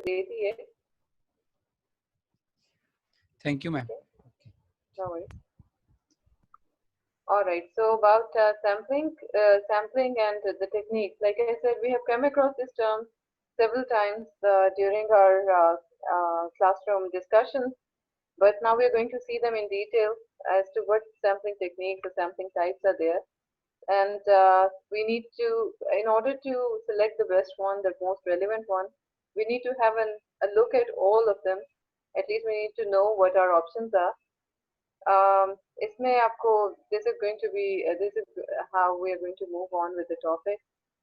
देती है. Thank you, ma'am. No worries. All right. So about sampling and the techniques. Like I said, we have come across this term several times during our classroom discussions, but now we are going to see them in detail as to what sampling techniques or sampling types are there. And we need to, in order to select the best one, the most relevant one, we need to have a look at all of them. At least we need to know what our options are. इसमें आपको this is going to be this is how we are going to move on with the topic.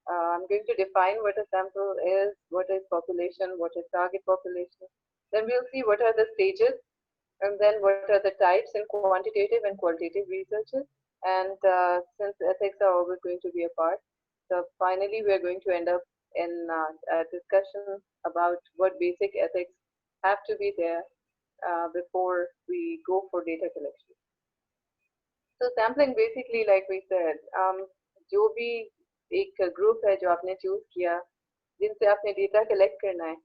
I'm going to define what a sample is, what is population, what is target population. Then we'll see what are the stages, and then what are the types in quantitative and qualitative researches. And since ethics are always going to be a part, so finally we are going to end up in a discussion about what basic ethics have to be there before we go for data collection. So sampling basically, like we said, जो भी एक group है जो आपने choose किया, जिनसे आपने data collect करना है,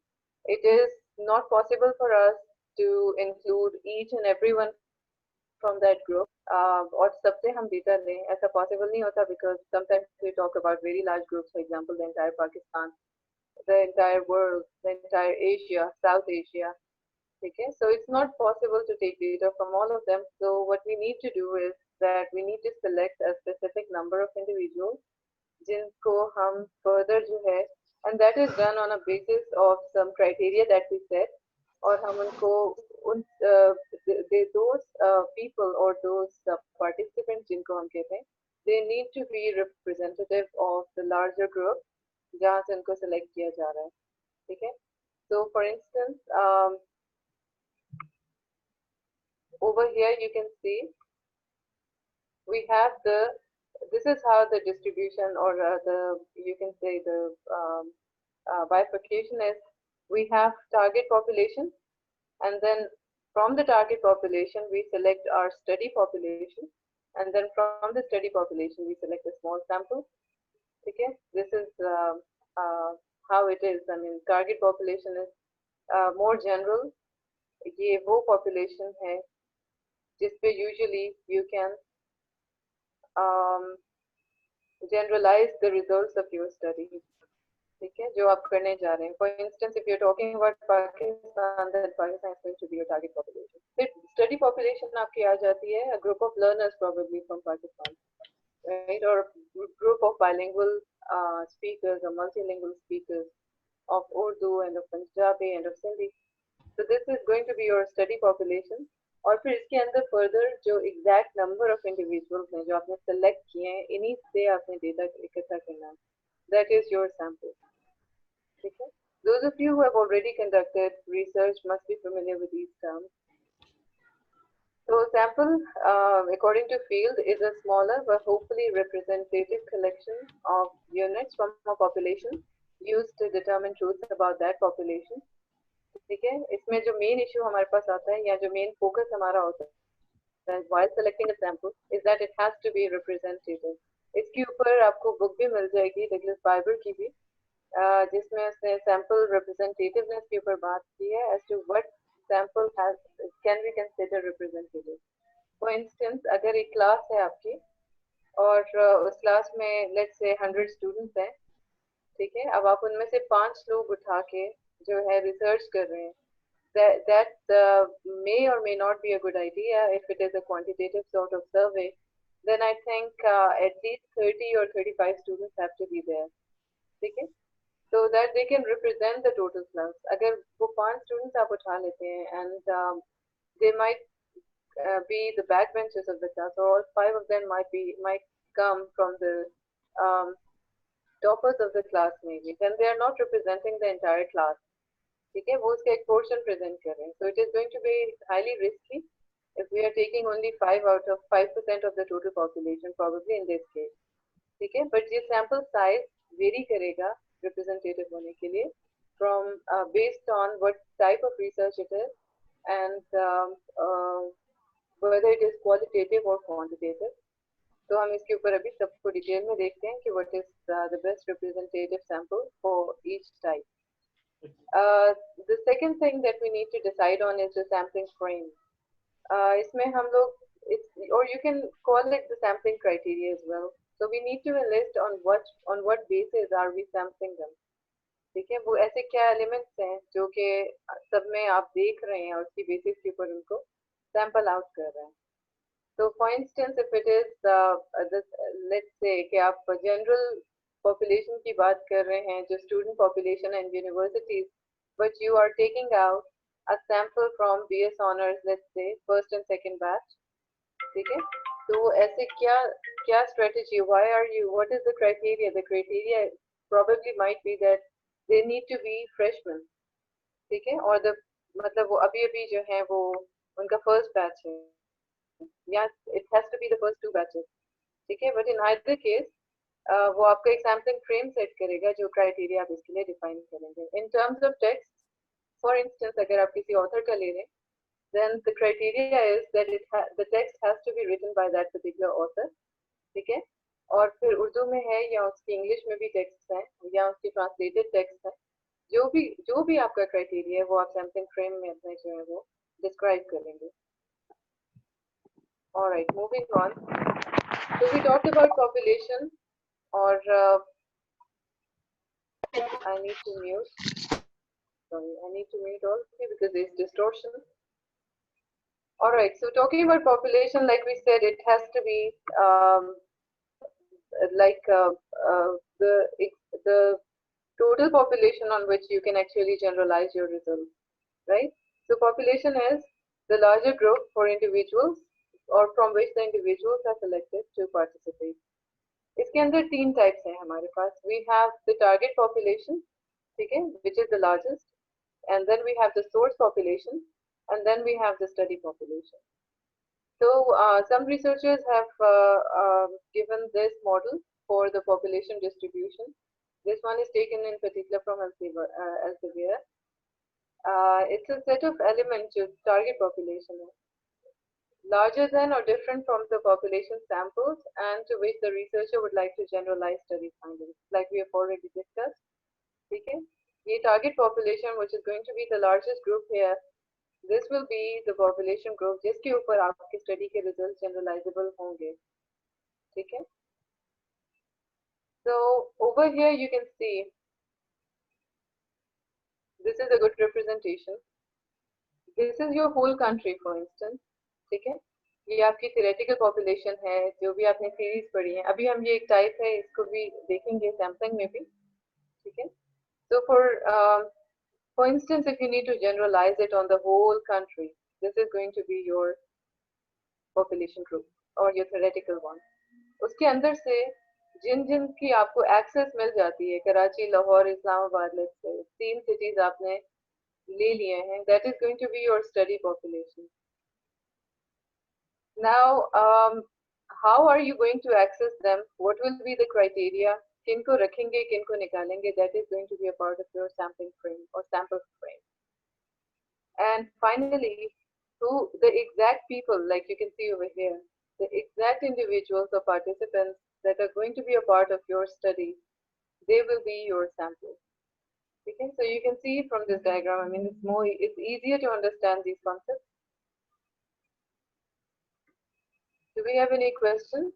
it is not possible for us to include each and everyone from that group और सबसे हम data लें, ऐसा possible नहीं होता because sometimes we talk about very large groups, for example, the entire Pakistan, the entire world, the entire Asia, South Asia. Okay, so it's not possible to take data from all of them. So what we need to do is that we need to select a specific number of individuals जिनको हम further जो है, and that is done on a basis of some criteria that we set, और हम उनको उन those people or those participants जिनको हम कहते हैं, they need to be representative of the larger group जहाँ से उनको select किया जा रहा है. ठीक है? So for instance, over here you can see we have this is how the distribution or you can say the bifurcation is. We have target population, and then from the target population we select our study population, and then from the study population we select a small sample. Okay, this is how it is. I mean, target population is more general. ये वो population है जिसपे usually you can generalize the results of your study. ठीक है, जो आप करने जा रहे हैं. For instance, if you're talking about Pakistan, then Pakistan is going to be your target population. फिर study population आपकी आ जाती है a group of learners probably from Pakistan, right? Or group of bilingual speakers or multilingual speakers of Urdu and of Punjabi and of Sindhi. So this is going to be your study population. और फिर इसके अंदर further जो exact number of individuals हैं जो आपने select किए हैं, इन्हीं से आपने डेटा इकट्ठा करना है. That is your sample. ठीक है? Those of you who have already conducted research must be familiar with these terms. So sample, according to field, is a smaller but hopefully representative collection of units from a population used to determine truth about that population. ठीक है, इसमें जो main issue हमारे पास आता है या जो main focus हमारा होता है while selecting a sample is that it has to be representative. इसके ऊपर आपको बुक भी मिल जाएगी डगलस बाइबर की भी, जिसमें उसने सैंपल रिप्रेजेंटेटिवनेस के ऊपर बात की है as to what sample can we consider representative. For instance, अगर एक क्लास है आपकी और उस क्लास में let's say 100 students हैं, ठीक है, अब आप उनमें से 5 लोग उठा के जो है रिसर्च कर रहे हैं, that may or may not be a good idea if it is a quantitative sort of survey. Then I think at least 30 or 35 students have to be there, ठीक है, so that they can represent the total class. अगर वो 5 students आप उठा लेते हैं and they might be the backbenchers of the class, or all 5 of them might come from the toppers of the class maybe, then they are not representing the entire class. ठीक है, वो उसका एक portion present कर रहे हैं. So it is going to be highly risky if we are taking only 5 out of 5% of the total population probably in this case. ठीक है, but ये sample size vary करेगा representative होने के लिए from based on what type of research it is and whether it is qualitative or quantitative. तो हम इसके ऊपर अभी सबको डिटेल में देखते हैं कि what is the best representative sample for each type. The second thing that we need to decide on is the sampling frame. इसमें हम लोग or you can call it the sampling criteria as well. So we need to enlist on what basis are we sampling them. ठीक है, वो ऐसे क्या elements हैं जो कि सब में आप देख रहे हैं और उसकी बेसिस के ऊपर उनको सैंपल आउट कर रहे हैं. So for instance, if it is let's say कि आप general population की बात कर रहे हैं, जो student population and universities, but you are taking out a sample from BS honors, let's say first and second batch, ठीक है, तो ऐसे क्या strategy, why are you, what is the criteria? The criteria probably might be that they need to be freshmen, ठीक है, और मतलब वो अभी जो है वो उनका first batch है, या it has to be the first two batches, ठीक है, but in either case वो आपका एक सैम्पलिंग फ्रेम सेट करेगा जो क्राइटेरिया आप इसके लिए डिफाइन करेंगे. In terms of text, for instance अगर आप किसी ऑथर का ले रहे हैं, then the criteria is that the text has to be written by that particular author, ठीक है, और फिर उर्दू में है या उसकी इंग्लिश में भी टेक्स्ट है या उसकी ट्रांसलेटेड टेक्स्ट है, जो भी आपका क्राइटेरिया है वो आप सैम्पलिंग फ्रेम में अपने जो है वो डिस्क्राइब करेंगे. Alright, moving on. So we talked about population, or I need to mute. Sorry, I need to mute all of you because there's distortion. Alright, so talking about population, like we said, it has to be like the total population on which you can actually generalize your results, right? So population is the larger group for individuals or from which the individuals are selected to participate. इसके अंदर तीन types हैं हमारे पास. We have the target population, ठीक है, which is the largest, and then we have the source population, and then we have the study population. So some researchers have given this model for the population distribution. This one is taken in particular from Elsevier. It's a set of elements जो target population है, larger than or different from the population samples and to which the researcher would like to generalize study findings, like we have already discussed. ठीक है, ये target population which is going to be the largest group here, this will be the population group जिसके ऊपर आपके study के results generalizable होंगे, ठीक है. So over here you can see this is a good representation. This is your whole country, for instance, ठीक है, ये आपकी theoretical population है जो भी आपने series पढ़ी है. अभी हम ये एक type है, इसको भी देखेंगे sampling में भी, ठीक है. So for instance, if you need to generalize it on the whole country, this is going to be your population group or your theoretical one. उसके अंदर से जिन की आपको एक्सेस मिल जाती है, कराची, लाहौर, इस्लामाबाद, let's say तीन cities आपने ले लिए हैं, that is going to be your study population. Now how are you going to access them? What will be the criteria? किनको रखेंगे, किनको निकालेंगे? That is going to be a part of your sampling frame or sample frame. And finally, who the exact people, like you can see over here, the exact individuals or participants that are going to be a part of your study, they will be your sample. Okay, so you can see from this diagram, I mean, it's easier to understand these concepts. Do we have any questions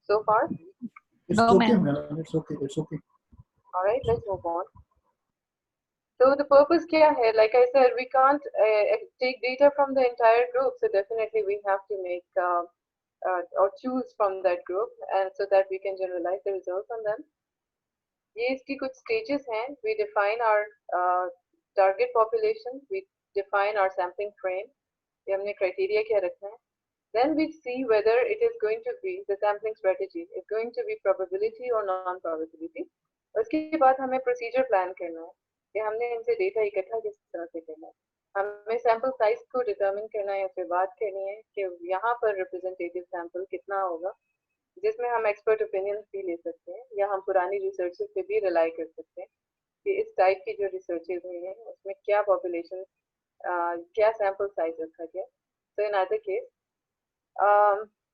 so far? It's No, okay, ma'am. madam. It's okay. It's okay. All right, let's move on. So the purpose kya hai? Like I said, we can't take data from the entire group, so definitely we have to make or choose from that group, and so that we can generalize the results on them. ये इसकी कुछ stages हैं. We define our target population, we define our sampling frame, ये हमने criteria क्या रखना है. Then we see whether it is going to be the sampling strategy is going to be probability or non-probability. उसके बाद हमें procedure plan करना है कि हमने इनसे data इकट्ठा किस तरह से करना है. हमें sample size को determine करना है, फिर बात करनी है कि यहाँ पर representative sample कितना होगा, जिसमें हम expert opinions भी ले सकते हैं या हम पुरानी researches पे भी rely कर सकते हैं कि इस type की जो researches हुई हैं उसमें क्या population क्या sample size रखा गया. So in either case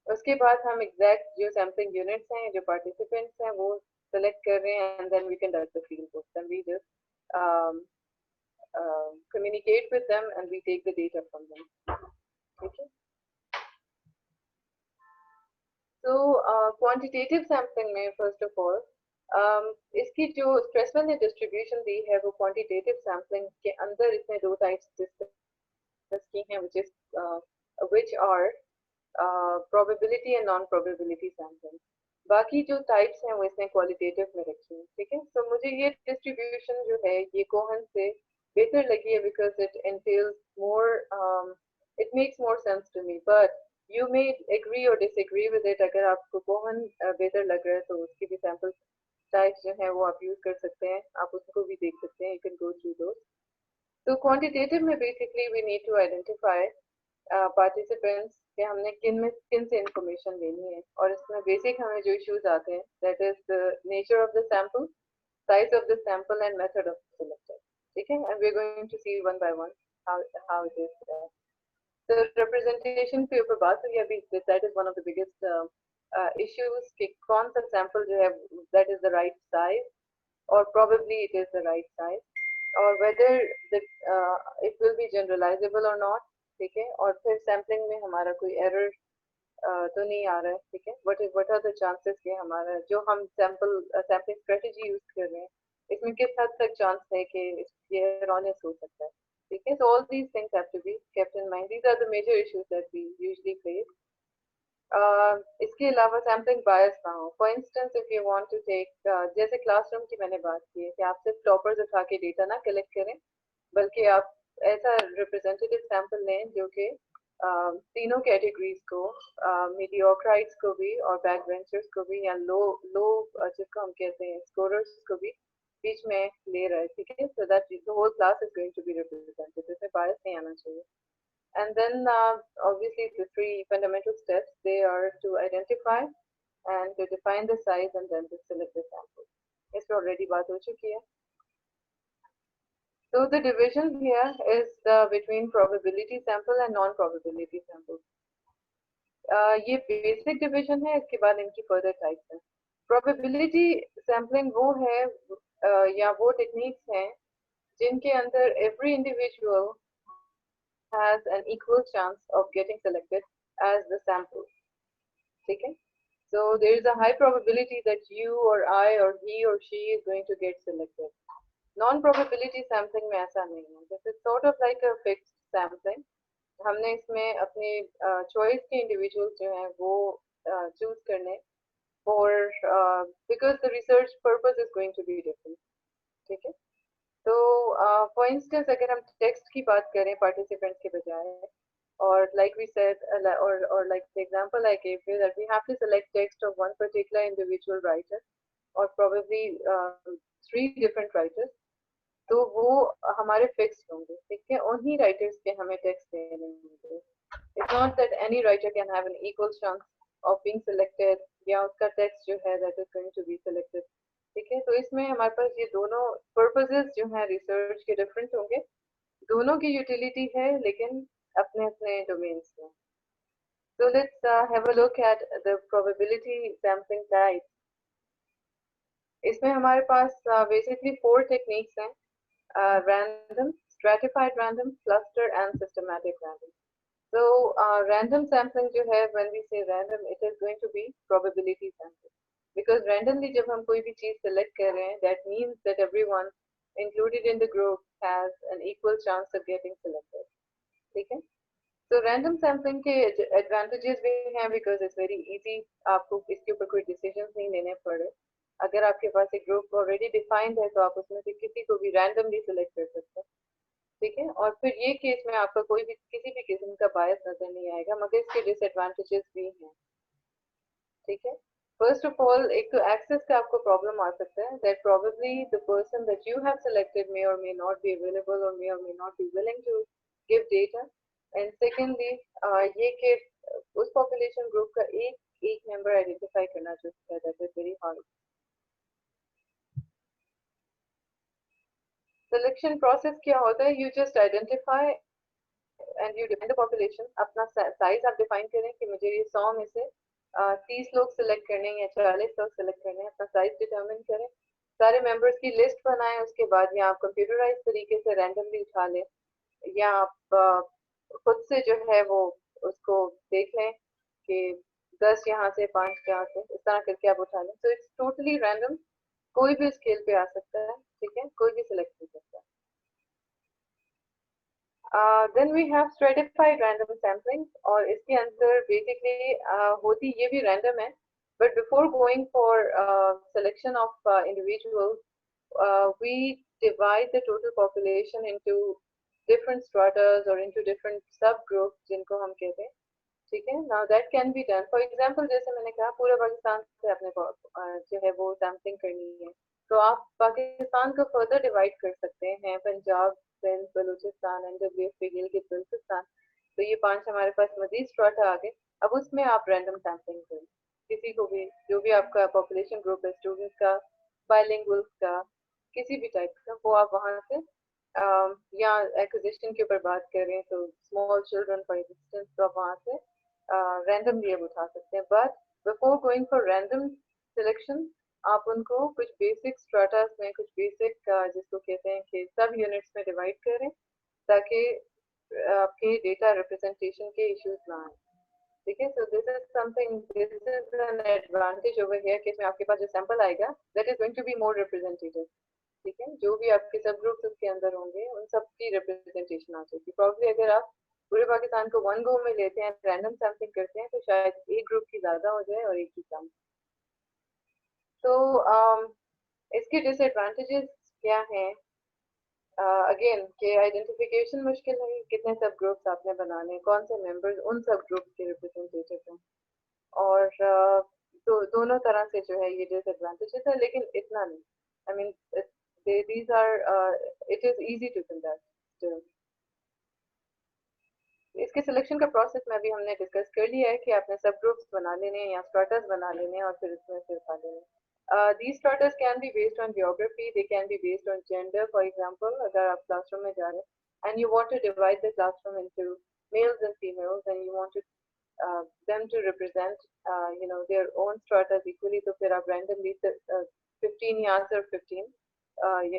उसके बाद हम एग्जैक्ट जो सैम्पलिंग यूनिट्स हैं, जो पार्टिसिपेंट्स हैं, वो select कर रहे हैं, and then we conduct the field work. Then we just um, communicate with them and we take the data from them. Okay. So quantitative sampling में first of all इसकी जो स्ट्रेसमैन ने डिस्ट्रीब्यूशन दी है वो क्वांटिटेटिव सैम्पलिंग के अंदर इसने दो टाइप्स डिस्कस की हैं which are probability and non probability sampling. बाकी जो टाइप्स हैं वो इसने क्वालिटेटिव में रखी हैं. ठीक है. तो मुझे ये डिस्ट्रीब्यूशन जो है ये कोहन से बेहतर लगी है because it entails more it makes more sense to me, but you may agree or disagree with it. अगर आपको कोहन बेहतर लग रहा है तो उसकी भी सैम्पल टाइप्स जो है वो आप यूज कर सकते हैं. आप उसको भी देख सकते हैं. You can go through those. तो क्वांटिटेटिव में basically we need to identify participants कि हमने किन से इंफॉर्मेशन लेनी है, और इसमें बेसिक हमें जो इश्यूज आते हैं that is the nature of the sample, size of the sample and method of selection. ठीक है. And we're going to see one by one how it is. The representation के ऊपर बात हुई अभी, that is one of the biggest issues कि कौन सा sample जो है that is the right size or probably it is the right size, or whether it will be generalizable or not. ठीक है. और फिर सैम्पलिंग में हमारा कोई एरर तो नहीं आ रहा है. ठीक है. what are the chances कि हमारा जो हम सैम्पलिंग स्ट्रेटजी यूज कर रहे हैं इसमें किस हद तक चांस है कि ये erroneous हो सकता है. ठीक है. so all these things have to be kept in mind. These are the major issues that we usually face. इसके अलावा सैम्पलिंग बायस ना हो. For instance if you want to take जैसे क्लासरूम की मैंने बात की है कि आप सिर्फ टॉपर्स उठा के डेटा ना कलेक्ट करें, बल्कि आप ऐसा रिप्रेजेंटेटिव सैंपल लें जो कि तीनों कैटेगरीज को, मीडियोक्राइट्स को भी और बैक बेंचर्स को भी, या लो जिसको हम कहते हैं स्कोरर्स को भी बीच में ले रहे हैं. ठीक है. So that the whole class is going to be represented. इसमें बायस नहीं आना चाहिए. And then obviously the three fundamental steps, they are to identify and to define the size and then to select the sample. इस पर already बात हो चुकी है. So the division here is between probability sample and non-probability sample. ये basic division है. इसके बाद इनकी further types हैं. Probability sampling वो है या वो techniques हैं जिनके अंदर every individual has an equal chance of getting selected as the sample. Okay? So there is a high probability that you or I or he or she is going to get selected. Non-probability sampling में ऐसा नहीं है. This is sort of like a fixed sampling. हमने इसमें अपने choice के individuals जो हैं वो choose करने for because the research purpose is going to be different. ठीक है. तो फॉर इंस्टेंस अगर हम टेक्स्ट की बात करें पार्टिसिपेंट्स के बजाय, और like we said or like the example I gave you that we have to select text of one particular individual writer or probably 3 different writers, तो वो हमारे फिक्स्ड होंगे. ठीक है. उन्हीं राइटर्स के हमें टेक्स्ट देने होंगे. It's not that any writer can have an equal chance of being selected या उसका टेक्स्ट जो है that is going to be selected. ठीक है. तो इसमें हमारे पास ये दोनों पर्पसेस जो हैं रिसर्च के डिफरेंट होंगे. दोनों की यूटिलिटी है लेकिन अपने अपने डोमेन्स में. So let's have a look at the probability sampling type. इसमें हमारे पास basically 4 techniques हैं. Random, stratified random, cluster and systematic random. So random sampling जो है, when we say random, it is going to be probability sampling. Because randomly जब हम कोई भी चीज select कर रहे हैं, that means that everyone included in the group has an equal chance of getting selected. ठीक है. So random sampling के advantages भी हैं because it's very easy. आपको इसके ऊपर कोई decisions नहीं लेने पड़े. अगर आपके पास एक group already defined है तो आप उसमें से किसी को भी randomly select कर सकते हैं. ठीक है. और फिर ये केस में आपका कोई भी किसी भी किस्म का बायस नजर नहीं आएगा, मगर इसके डिसएडवांटेजेस भी हैं. ठीक है. फर्स्ट ऑफ ऑल एक तो एक्सेस का आपको प्रॉब्लम आ सकता है. That probably the person that you have selected may or may not be available or may not be willing to give data. And secondly ये कि उस पॉपुलेशन ग्रुप का एक मेंबर आइडेंटिफाई करना जो है that is very hard. Selection process क्या होता है? You just identify and you define the population. अपना साइज आप डिफाइन करें कि मुझे ये 100 में से 30 लोग सिलेक्ट करने हैं या 40 लोग सिलेक्ट करने हैं, अपना साइज डिटरमिन करें, सारे मेंबर्स की लिस्ट बनाएं, उसके बाद या आप कंप्यूटराइज तरीके से रैंडमली उठा लें या आप खुद से जो है वो उसको देख लें कि 10 यहाँ से 5 यहाँ से, इस तरह करके आप उठा लें। तो इट्स टोटली रैंडम, कोई भी स्केल पे आ सकता है, ठीक है, कोई भी सिलेक्ट कर सकता है। Then we have stratified random sampling, और इसके अंदर बेसिकली होती ये भी रैंडम है, but before going for selection of individuals, we divide the total population into different stratas or into different subgroups जिनको हम कहते हैं, ठीक है। Now that can be done, for example जैसे मैंने कहा पूरे पाकिस्तान से अपने को जो है वो सैम्पलिंग करनी है, तो आप पाकिस्तान को फर्दर डिवाइड कर सकते हैं, पंजाब, सिंध, बलूचिस्तान, NWFP, गिलगित बल्तिस्तान, तो ये 5 हमारे पास मजीद स्ट्राटा आ गए। अब उसमें आप रैंडम सैम्पलिंग करें, किसी को भी जो भी आपका पॉपुलेशन ग्रुप है, स्टूडेंट का, बाइलिंगुअल का, किसी भी टाइप का, वो आप वहाँ से या एक्विजिशन के ऊपर बात करें तो स्मॉल चिल्ड्रन फॉर इंस्टेंस, तो आप वहाँ से रैंडमली अब उठा सकते हैं। But before going for random selection, आप उनको कुछ बेसिक स्ट्राटास में, कुछ बेसिक जिसको कहते हैं कि सब यूनिट्स में डिवाइड करें, ताकि आपके डेटा रिप्रेजेंटेशन के इश्यूज ना आए, ठीक है। So this is something, this is an advantage over here कि इसमें आपके पास जो सैंपल आएगा that is going to be more representative, ठीक है। जो भी आपके सब ग्रुप्स उसके अंदर होंगे उन सब की रिप्रेजेंटेशन आ जाएगी। प्रॉब्ली अगर आप पूरे पाकिस्तान को वन गो में लेते हैं, रैंडम सैम्पलिंग करते हैं, तो शायद एक ग्रुप की ज्यादा हो जाए और एक की कम। तो इसके डिसएडवांटेजेस क्या हैं? अगेन कि आइडेंटिफिकेशन मुश्किल है, कितने सब ग्रुप्स आपने बनाने, कौन से मेंबर्स उन सब ग्रुप्स के रिप्रेजेंटेटिव हैं, और दोनों तरह से जो है ये डिसएडवांटेजेस है, लेकिन इतना नहीं। I mean these are it is easy to conduct still. इसके सिलेक्शन का प्रोसेस में अभी हमने डिस्कस कर लिया है कि आपने सब ग्रुप्स बना लेने हैं या स्टार्टर्स बना लेने हैं और फिर इसमें से उठा लेने। these starters can be based on geography, they can be based on gender. For example, अगर आप क्लासरूम में जा रहे हैं and you want to divide the classroom into males and females and you want to them to represent you know their own stratas equally, तो फिर आप randomly 15 यहाँ से और 15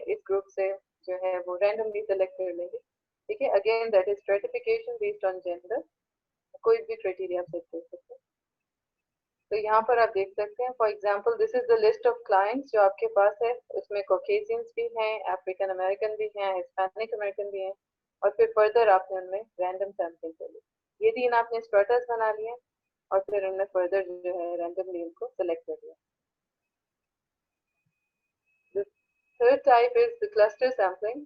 इस ग्रुप से जो है वो randomly select कर लेंगे, ठीक है। Again that is stratification based on gender, कोई भी क्राइटेरिया आप सेट कर सकते हैं। तो यहाँ पर आप देख सकते हैं, for example this is the list of clients जो आपके पास है, उसमें कॉकेशियंस भी हैं, अफ्रीकन अमेरिकन भी हैं, हिस्पैनिक अमेरिकन भी हैं, और फिर फर्दर आपने उनमें रैंडम सैम्पलिंग कर ली। ये 3 आपने स्टार्टर्स बना लिए और फिर उनमें फर्दर जो है रैंडमली उनको सेलेक्ट कर लिया। Third type is the cluster sampling.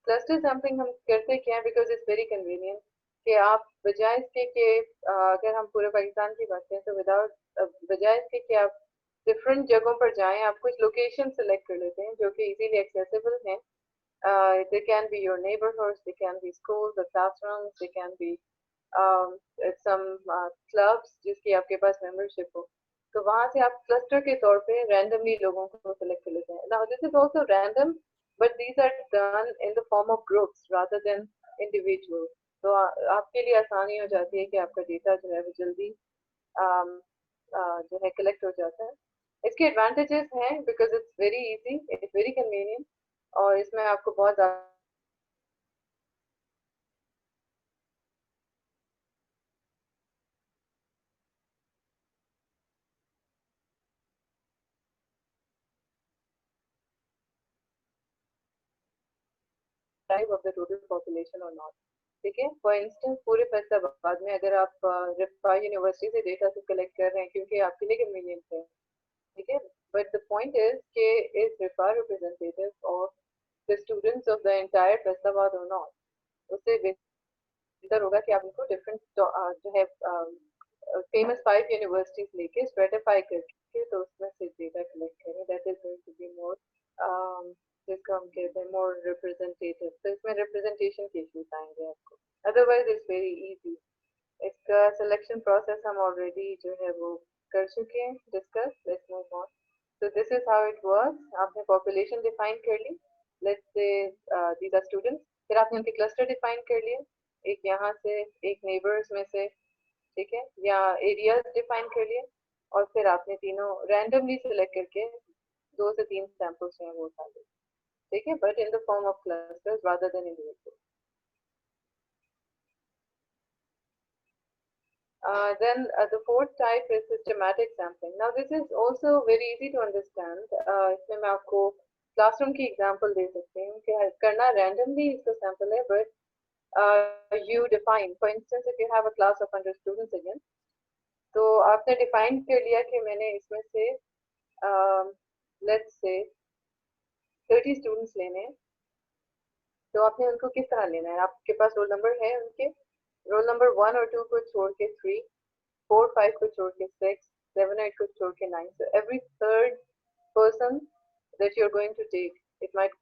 Cluster sampling हम करते क्या है, बिकॉज इट्स वेरी कन्वीनियंट, कि आप बजाय इसके कि अगर हम पूरे पाकिस्तान की बात करें तो बजाय इसके कि आप डिफरेंट जगहों पर जाएं, आप कुछ लोकेशन सेलेक्ट कर लेते हैं जो कि इजीली एक्सेसिबल हैं। they can be your neighborhoods, they can be schools or classrooms, they can be some clubs जिसकी आपके पास मेंबरशिप हो, तो वहां से आप क्लस्टर के तौर पे रैंडमली लोगों को सेलेक्ट कर लेते हैं। Now this is also random, but these are done in the form of groups rather than individual, तो आपके लिए आसानी हो जाती है कि आपका डेटा जो है वो जल्दी जो है कलेक्ट हो जाता है। इसके एडवांटेजेस हैं because it's very easy, it's very convenient, और इसमें आपको बहुत type of the total population और नॉट, ठीक है। फॉर इंस्टेंस पूरे फैसलाबाद में अगर आप रिफा यूनिवर्सिटी से डेटा से कलेक्ट कर रहे हैं क्योंकि आपके लिए कन्वीनियंट है, ठीक है, बट द पॉइंट इज के is रिफा representative of the students of the entire Faisalabad और नॉट। उससे बेहतर होगा कि आप उनको डिफरेंट जो है फेमस 5 यूनिवर्सिटीज लेके स्ट्रेटिफाई करके तो उसमें से डेटा कलेक्ट करें, that is going to be more जिसको हम कहते हैं मोर रिप्रेजेंटेटिव। तो इसमें रिप्रेजेंटेशन के इश्यूज आएंगे आपको, अदरवाइज इट्स वेरी इजी। इसका सिलेक्शन प्रोसेस हम ऑलरेडी जो है वो कर चुके हैं discuss, let's move on. so this is how it works। आपने पॉपुलेशन डिफाइन कर ली, let's say these are students, फिर आपने उनके क्लस्टर डिफाइन कर लिए, एक यहाँ से एक नेबर्स में से, ठीक है, या एरियाज डिफाइन कर लिए, और फिर आपने तीनों रैंडमली सिलेक्ट करके 2 से 3 सैंपल्स हैं वो उठा लिए, ठीक है, but in the form of clusters rather than individual. Then the fourth type is systematic sampling. Now this is also very easy to understand. इसमें मैं आपको क्लासरूम की एग्जांपल दे सकती हूँ कि करना randomly इसका sample है, but you define, for instance, if you have a class of 100 students again, तो आपने define कर लिया कि मैंने इसमें से let's say 30 students लेने हैं, तो आपने उनको किस तरह लेना है? आपके पास रोल नंबर है उनके, रोल नंबर 1 और 2 को छोड़ के 3, 4, 5 को छोड़ के 6, 7, 8 को छोड़ के 9. So every third person that you're going to take, it might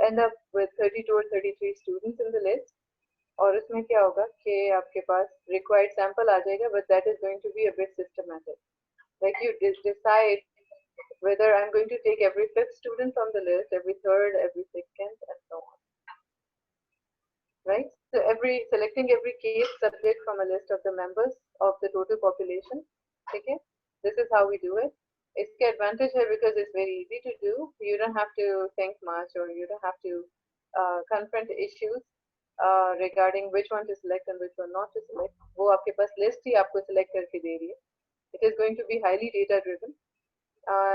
end up with 32 or 33 students in the list. और उसमें क्या होगा कि आपके पास required sample आ जाएगा, but that is going to be a bit systematic. Like you decide whether I'm going to take every fifth student from the list, every third, every second, and so on. Right? So selecting every case subject from a list of the members of the total population. Okay? This is how we do it. Its advantage here because it's very easy to do. You don't have to think much, or you don't have to confront issues regarding which one to select and which one not to select. वो आपके पास list ही आपको select करके दे रही है. It is going to be highly data driven.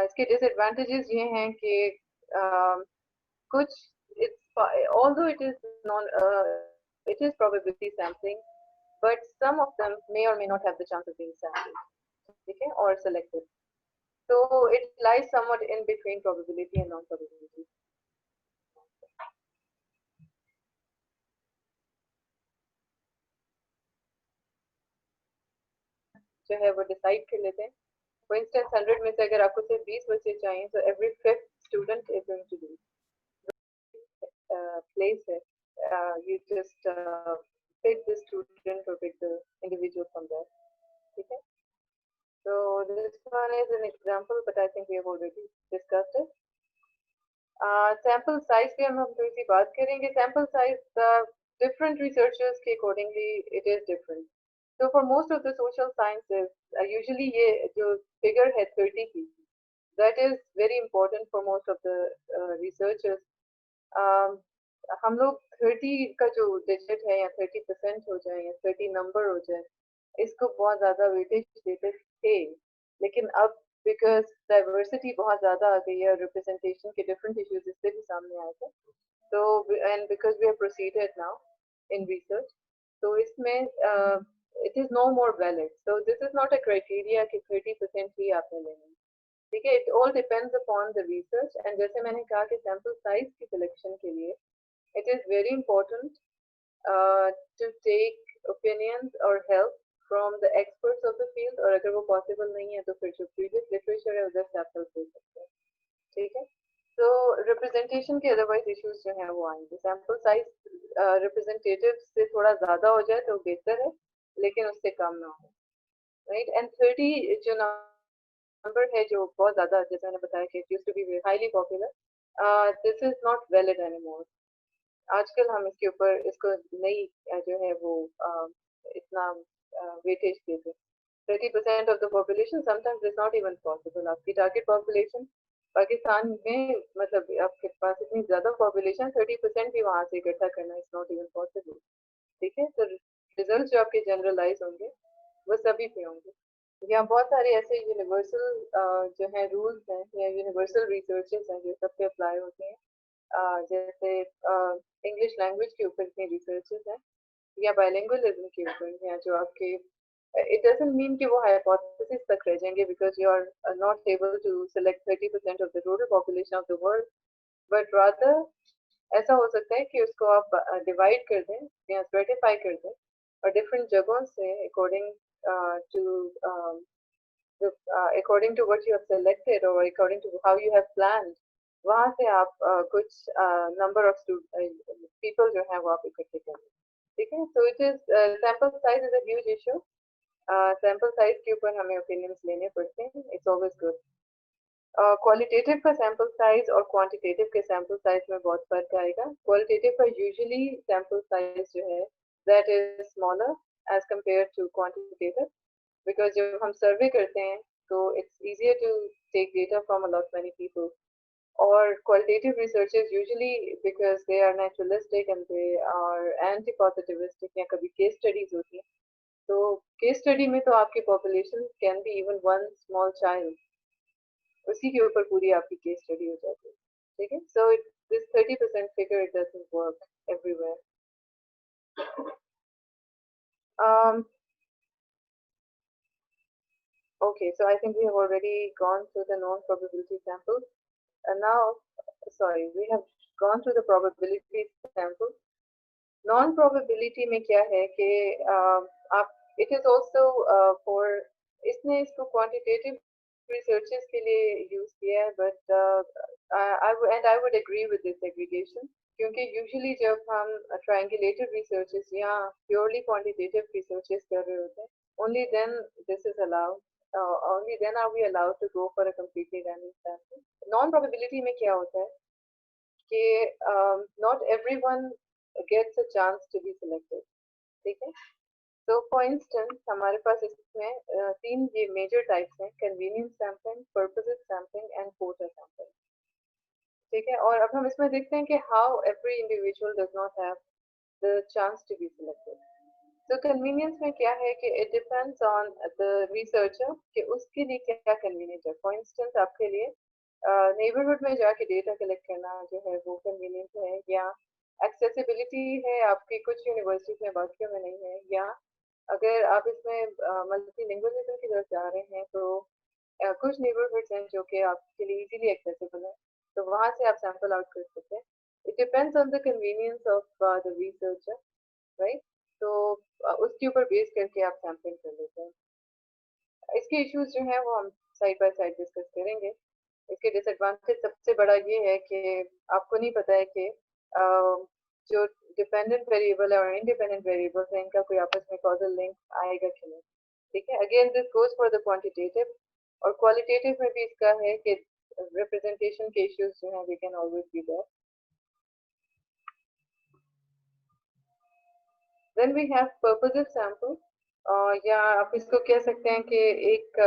इसके disadvantages ये हैं कि कुछ although it is it is probability sampling, but some of them may or may not have the chance of being sampled, okay, or selected. So it lies somewhat in between probability and non-probability. जो है वो decide कर लेते हैं. For instance, 100 में से अगर आपको सिर्फ 20 बच्चे चाहिए, so every fifth student is going to be place it. You just pick the student or pick the individual from there. Okay. So this one is an example, but I think we have already discussed it. Sample size पे हम थोड़ी सी बात करेंगे. Sample size different researchers के accordingly it is different. So for most of the social sciences, usually ये जो figure है 30 की, that is very important for most of the researchers. हम लोग 30 का जो digit है या 30% हो जाए या 30 number हो जाए, इसको बहुत ज़्यादा weightage देते थे, लेकिन अब because diversity बहुत ज़्यादा आ गई है, representation के different issues इससे भी सामने आए थे, so and because we have proceeded now in research, तो इसमें it is no more valid. So this is not a criteria कि 30% ही आपने लेना है, ठीक है. It all depends upon the research, and जैसे मैंने कहा कि sample size की selection के लिए it is very important to take opinions or help from the experts of the field, और अगर वो possible नहीं है तो फिर जो previous literature है उधर से आप help ले सकते हैं, ठीक है. So representation के otherwise issues जो हैं वो आएंगे. Sample size representative से थोड़ा ज़्यादा हो जाए तो बेहतर है, लेकिन उससे कम ना हो, right? And 30 जो number है जो बहुत ज़्यादा, जैसे मैंने बताया कि it used to be highly popular, this is not valid anymore. आजकल हम इसके ऊपर इसको नहीं जो है वो इतना वेटेज देते. 30% of the population sometimes is not even possible. आपकी target population पाकिस्तान में, मतलब आपके पास इतनी ज़्यादा population 30% भी वहाँ से इकट्ठा करना is not even possible, ठीक है. तो रिजल्ट जो आपके जनरलाइज होंगे वो सभी पे होंगे. यहाँ बहुत सारे ऐसे यूनिवर्सल जो है रूल्स हैं या यूनिवर्सल रिसर्चेस हैं जो सब पे अप्लाई होते हैं. जैसे इंग्लिश लैंग्वेज के ऊपर इतनी रिसर्चेस हैं, या बाइलिंगुअलिज्म के ऊपर, या जो आपके it doesn't mean कि वो hypothesis तक रह जाएंगे because you are not able to select 30% of the total population of the world, but rather ऐसा हो सकता है कि उसको आप डिवाइड कर दें या स्ट्रेटिफाई कर दें, और डिफरेंट जगहों से according according to what you have selected or according to how you have planned, वहाँ से आप कुछ number of people जो हैं वो आप इकट्ठे करें, ठीक है. So it is sample size is a huge issue. Sample size के ऊपर हमें opinions लेने पड़ते हैं. It's always good. क्वालिटेटिव का सैम्पल साइज और क्वांटिटेटिव के सैम्पल साइज में बहुत फर्क आएगा. क्वालिटेटिव का यूजुअली सैम्पल साइज जो है that is smaller as compare to quantitative, because जब हम सर्वे करते हैं तो it's easier to take data from a lot many people. Or qualitative researchers usually, because they are naturalistic and they are anti-positivistic, या कभी case studies होती हैं, तो केस स्टडी में तो आपकी population can be even one small child, उसी के ऊपर पूरी आपकी केस स्टडी हो जाती है. ठीक है, so this 30% figure it doesn't work everywhere. Okay, so I think we have already gone through the known probability samples, and now, sorry, we have gone through the probability samples. Non probability में क्या है कि आप, it is also for, इसने इसको quantitative researches के लिए use किया है, but I would agree with this aggregation, क्योंकि यूजुअली जब हम ट्रायंगुलेटेड रिसर्चेस या प्योरली क्वांटिटेटिव रिसर्चेस कर रहे होते हैं, only then this is allowed, only then are we allowed to go for a completely random sample. Non probability में क्या होता है कि not everyone gets a chance to be selected. ठीक है, तो फॉर इंस्टेंस हमारे पास इसमें तीन ये मेजर टाइप्स हैं: convenience sampling, purposes sampling and quota sampling. ठीक है, और अब हम इसमें देखते हैं कि how every individual does not have the chance to be selected. तो कन्वीनियंस में क्या है कि it depends on the researcher कि उसके लिए क्या कन्वीनियंट है. फॉर इंस्टेंस आपके लिए नेबरहुड में जाके डेटा कलेक्ट करना जो है वो कन्वीनियंट है, या एक्सेसिबिलिटी है आपकी कुछ यूनिवर्सिटीज में बाकियों में नहीं है, या अगर आप इसमें मल्टीलिंगुअलिज्म की तरफ जा रहे हैं तो कुछ नेबरहुड्स हैं जो कि आपके लिए इजीली एक्सेसिबल है, तो वहाँ से आप सैंपल आउट कर सकते हैं. It depends on the convenience of the researcher, right. तो उसके ऊपर बेस करके आप सैम्पलिंग कर लेते हैं. इसके इश्यूज जो हैं वो हम साइड बाय साइड डिस्कस करेंगे. इसके डिसएडवांटेज सबसे बड़ा ये है कि आपको नहीं पता है कि जो डिपेंडेंट वेरिएबल है और इंडिपेंडेंट वेरिएबल्स हैं इनका कोई आपस में कॉजल लिंक आएगा कि नहीं. ठीक है, again this goes for the quantitative. और क्वालिटेटिव में भी इसका है कि रिप्रेजेंटेशन के इश्यूज जो हैं they can always be there. Then we have purposes sample, या आप इसको कह सकते हैं कि एक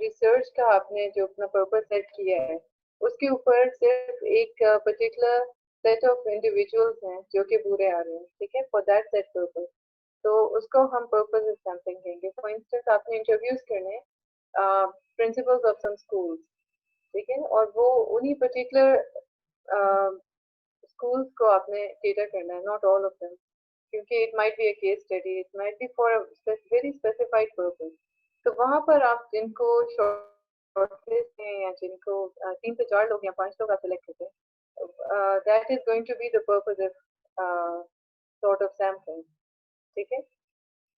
रिसर्च का आपने जो अपना पर्पस सेट किया है उसके ऊपर सिर्फ एक पर्टिकुलर सेट ऑफ इंडिविजुअल्स हैं जो कि पूरे आ रहे हैं. ठीक है, फॉर दैट सेट पर्पस, तो उसको हम पर्पस सैम्पलिंग कहेंगे. फॉर इंस्टेंस आपने इंटरव्यूज करने प्रिंसिपल्स ऑफ सम स्कूल्स, ठीक है, और वो उन्हीं पर्टिकुलर स्कूल्स को आपने केटर करना है, नॉट ऑल ऑफ देम, क्योंकि it might be a case study, it might be for a very specified purpose. तो वहाँ पर आप जिनको शॉर्टलिस्ट हैं या जिनको 3 से 4 लोग या 5 लोग आप सेलेक्ट करते हैं, that is going to be the purpose of sort of sampling. ठीक है,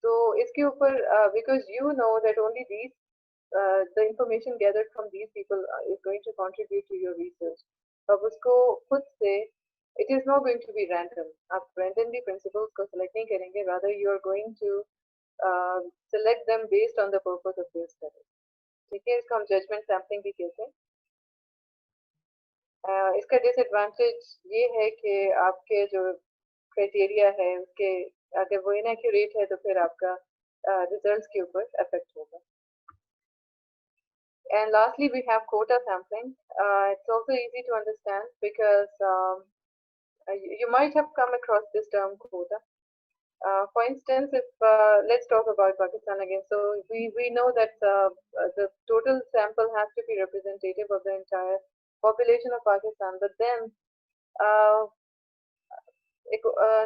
तो इसके ऊपर because you know that only these the information gathered from these people is going to contribute to your research. अब उसको खुद से it is not going to be random. आप randomly principles को select नहीं करेंगे, rather you are going to select them based on the purpose of your study. ठीक है, इसको हम judgment sampling भी कहते हैं. इसका disadvantage ये है कि आपके जो criteria है उसके अगर वो inaccurate है तो फिर आपका results के ऊपर effect होगा. And lastly we have quota sampling. It's also easy to understand because you might have come across this term quota. For instance, if let's talk about Pakistan again. So we know that the total sample has to be representative of the entire population of Pakistan. But then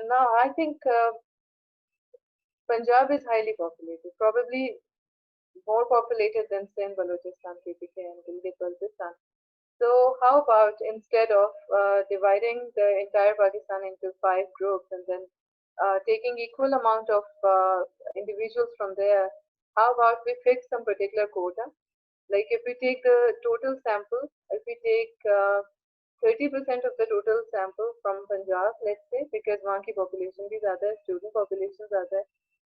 now I think Punjab is highly populated, probably more populated than Sindh, Balochistan, KPK, and Gilgit-Baltistan. So how about instead of dividing the entire Pakistan into 5 groups and then taking equal amount of individuals from there, how about we fix some particular quota? Like if we take the total sample, if we take 30% of the total sample from Punjab, let's say, because वहाँ की population भी ज़्यादा है, student population ज़्यादा है,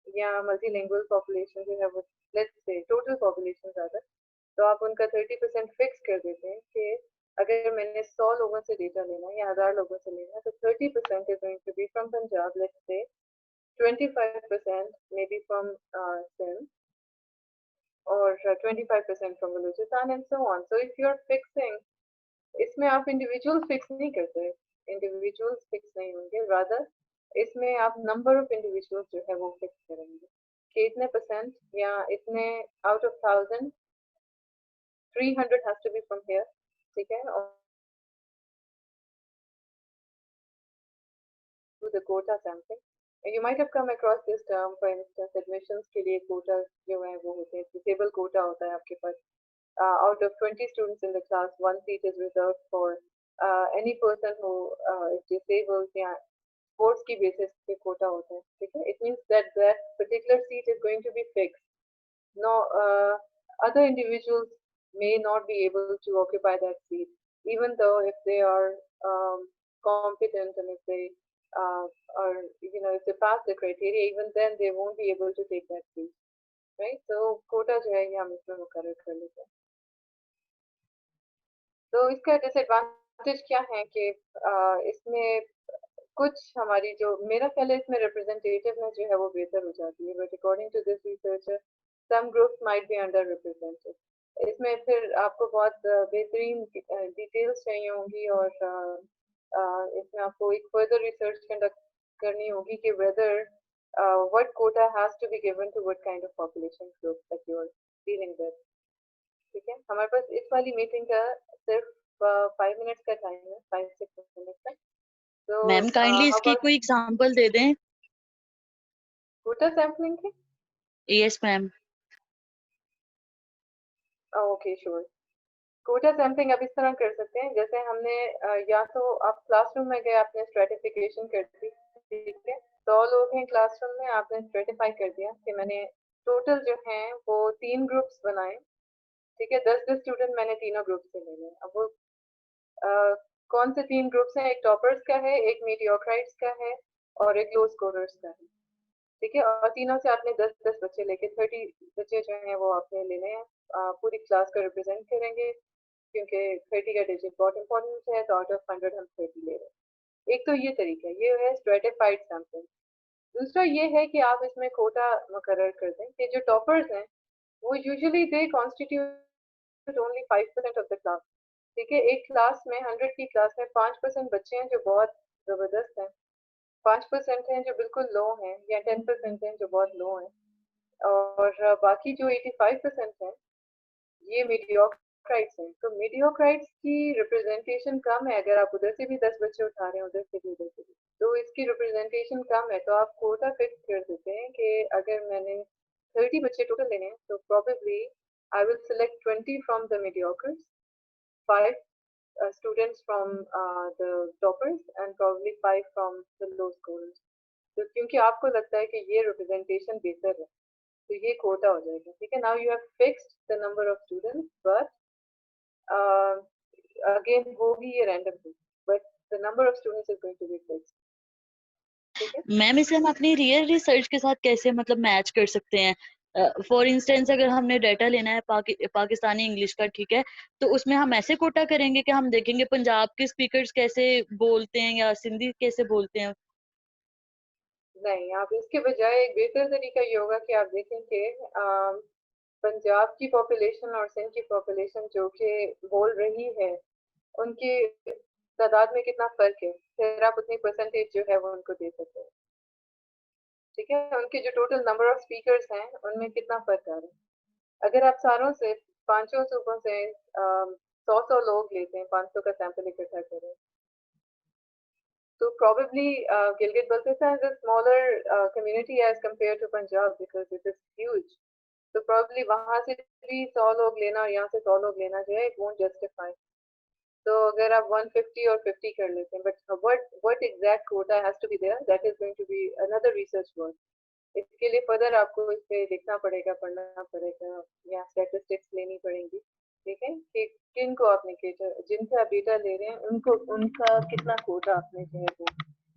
या multilingual population जो है वो, let's say, total population ज़्यादा है, तो आप उनका 30% फिक्स कर देते हैं कि अगर मैंने 100 लोगों से डेटा लेना है या 1000 लोगों से लेना है तो 30% is going to be from Punjab, let's say 25% maybe from Sindh, और 25% from Balochistan and so on. So if you're fixing, इसमें आप इंडिविजुअल फिक्स नहीं करते, इंडिविजुअल फिक्स नहीं होंगे, रादर इसमें आप नंबर ऑफ इंडिविजुअल्स जो है वो फिक्स करेंगे कि इतने परसेंट या इतने out of 1000 300 has to be from here, ठीक है, और to the quota sampling. You might have come across this term, for instance, admissions के लिए quota जो है वो होते हैं, disabled quota होता है आपके पास. Out of 20 students in the class, one seat is reserved for any person who is disabled. Yeah, sports की basis पे quota होता है, ठीक है. It means that that particular seat is going to be fixed. No, other individuals may not be able to occupy that seat, even though if they are competent and if they are, if they pass the criteria, even then they won't be able to take that seat, right? So quota जो है ये हम इसमें मुकर्रर कर लेते हैं. तो इसका डिसएडवांटेज क्या है कि इसमें कुछ हमारी जो मेरा ख्याल है इसमें रिप्रेजेंटेटिवनेस जो है वो बेहतर हो जाती है, but according to this researcher some groups might be under represented. इसमें फिर आपको बहुत बेहतरीन डिटेल्स चाहिए होंगी और इसमें आपको एक फर्दर रिसर्च कंडक्ट करनी होगी कि whether what quota has to be given to what kind of population group that you are dealing with. ठीक है, हमारे पास इस वाली मीटिंग का सिर्फ 5 मिनट्स का टाइम है, 5-6 मिनट का. तो मैम काइंडली इसकी कोई एग्जांपल दे दें कोटा सैम्पलिंग के. Yes ma'am. Okay sure. Quota sampling अब इस तरह कर सकते हैं जैसे हमने या तो आप क्लासरूम में गए, आपने स्ट्रेटिफिकेशन कर दी, ठीक है, 100 लोग हैं क्लासरूम में, आपने स्ट्रेटिफाई कर दिया कि मैंने टोटल जो हैं वो 3 ग्रुप्स बनाए, ठीक है, 10-10 स्टूडेंट मैंने तीनों ग्रुप से लेने हैं. अब वो कौन से 3 ग्रुप्स हैं, एक टॉपर्स का है, एक मीडियोक्राइट्स का है और एक लो स्कोरर्स का है, ठीक है, और तीनों से आपने 10-10 बच्चे लेके 30 बच्चे जो हैं वो आपने लेने हैं, पूरी क्लास को रिप्रेजेंट करेंगे क्योंकि 30 का डिजिट बहुत इंपॉर्टेंट है, तो आउट ऑफ 100 हम 30 ले रहे हैं. एक तो ये तरीका है, ये है स्ट्रेटिफाइड सैम्पलिंग. दूसरा ये है कि आप इसमें कोटा मुकर्रर कर दें कि जो टॉपर्स हैं वो usually they constitute only 5% of the class, ठीक है. एक क्लास में 100 की क्लास में 5% बच्चे हैं जो बहुत जबरदस्त हैं, 5% हैं जो बिल्कुल लो हैं, या 10% हैं जो बहुत लो हैं, और बाकी जो 85% हैं ये मीडियोक्राइट्स हैं. तो मीडियोक्राइट्स की रिप्रेजेंटेशन कम है, अगर आप उधर से भी 10 बच्चे उठा रहे हैं, उधर से भी, उधर से भी, तो इसकी रिप्रेजेंटेशन कम है. तो आप कोटा फिक्स कर देते हैं कि अगर मैंने 30 बच्चे टोटल लेने हैं तो probably I will select 20 from the mediocrities, 5 students from the toppers and probably 5 from the low scorers. तो क्योंकि आपको लगता है कि ये रिप्रेजेंटेशन बेहतर है तो ये कोटा हो जाएगा, ठीक है. Now you have fixed the number of students, but again होगी ये रैंडम थी, but the number of students is going to be fixed, ठीक है. मैम इसे हम अपनी रियल रिसर्च के साथ कैसे मतलब मैच कर सकते हैं? फॉर इंस्टेंस अगर हमने डाटा लेना है पाकिस्तानी इंग्लिश का, ठीक है, तो उसमें हम ऐसे कोटा करेंगे कि हम देखेंगे पंजाब के स्पीकर्स कैसे बोलते हैं या सिंधी कैसे बोलते हैं. नहीं, आप इसके बजाय एक बेहतर तरीका ये होगा कि आप देखें कि पंजाब की पॉपुलेशन और सिंध की पॉपुलेशन जो कि बोल रही है उनकी तादाद में कितना फर्क है, फिर आप उतनी परसेंटेज जो है वो उनको दे सकते हैं, ठीक है. उनके जो टोटल नंबर ऑफ स्पीकर्स हैं उनमें कितना फर्क आ रहा है. अगर आप सारों से 500 सूबों से 100 लोग लेते हैं, 500 का सैंपल इकट्ठा करें, तो probably Gilgit-Baltistan is a smaller community as compared to Punjab because it is huge. तो probably वहाँ से भी 100 लोग लेना और यहाँ से 100 लोग लेना जो है it won't justify. तो अगर आप 150 और 50 कर लेते हैं, but what exact quota has to be there, that is going to be another research work. इसके लिए फर्दर आपको इस पे लिखना पड़ेगा, पढ़ना पड़ेगा, या स्टैटिस्टिक्स लेनी पड़ेंगी, ठीक है, कि किन को आपने जिनसे आप डेटा ले रहे हैं उनको उनका कितना कोटा आपने जो है वो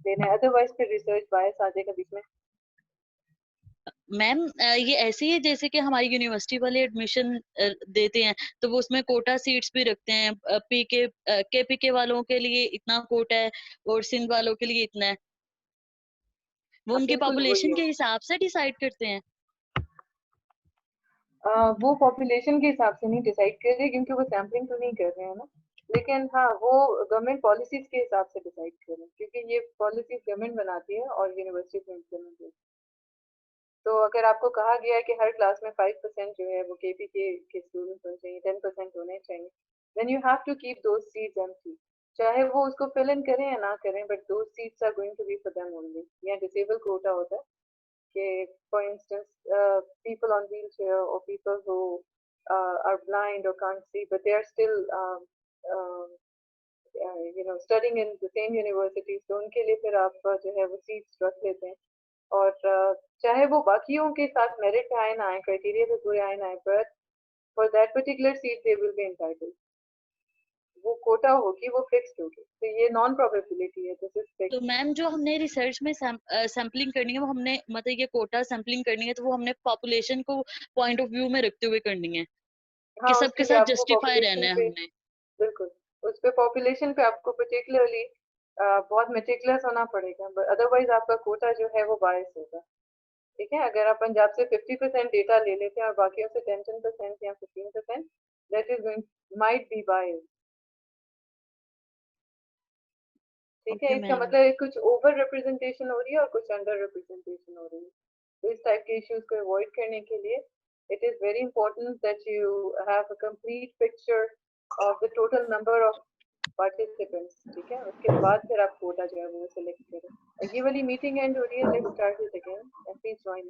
लेना है, अदरवाइज फिर रिसर्च बायस आ जाएगा बीच में. मैम ये ऐसे ही है जैसे कि हमारी यूनिवर्सिटी वाले एडमिशन देते हैं तो वो उसमें कोटा सीट्स भी रखते हैं, केपीके वालों के लिए इतना कोटा है और सिंध वालों के लिए इतना है, वो उनकी बिल्कुल वही पॉपुलेशन है. के हिसाब से डिसाइड करते हैं. वो पॉपुलेशन के हिसाब से नहीं डिसाइड कर रहे क्योंकि वो सैम्पलिंग तो नहीं कर रहे हैं ना, लेकिन हाँ वो गवर्नमेंट पॉलिसीज के हिसाब से डिसाइड कर रहे हैं क्योंकि ये पॉलिसीज गवर्नमेंट बनाती है और यूनिवर्सिटी में इम्प्लीमेंट होती है। तो अगर आपको कहा गया है कि हर क्लास में 5% जो है वो केपी के स्टूडेंट्स होने चाहिए, 10% होने चाहिए, then you have to keep those seats empty, चाहे वो उसको फिल इन करें या ना करें, but those seats are going to be for them only. या डिसेबल कोटा होता है कि for instance people on wheelchair or people who are blind or can't see but they are still studying in the same universities, तो उनके लिए फिर आप जो है वो सीट्स रख लेते हैं। और चाहे वो बाकियों के साथ मेरिट पे आए ना आए, क्राइटेरिया पे पूरे आए ना आए, but for that particular seat they will be entitled. वो कोटा होगी, वो फिक्स्ड होगी, तो ये नॉन प्रोबेबिलिटी है, दिस इज तो फिक्स्ड। मैम जो हमने रिसर्च में सैम्पलिंग करनी है वो हमने मतलब ये कोटा सैम्पलिंग करनी है तो वो हमने पॉपुलेशन को पॉइंट ऑफ व्यू में रखते हुए करनी है कि हाँ, उसके सबके लिए साथ आपको जस्टिफाई रहना पॉपुलेशन है पे, हमने। बिल्कुल उस पे पॉपुलेशन पे आपको पर्टिकुलरली बहुत मेटिकुलस होना पड़ेगा, अदरवाइज आपका कोटा जो है वो बायस होगा। ठीक है, अगर आप पंजाब से 50% डेटा ले लेते हैं और बाकियों से 10% या 15%, that is going might be bias. ठीक है, ओके इसका मैम। मतलब कुछ ओवर रिप्रेजेंटेशन हो रही है और कुछ अंडर रिप्रेजेंटेशन हो रही है। तो इस टाइप के इश्यूज को अवॉइड करने के लिए it is very important that you have a complete picture of the total number of participants. ठीक है, उसके बाद फिर आप कोटा जो है वो सिलेक्ट करें। ये वाली मीटिंग एंड हो रही है, let's start it again and please join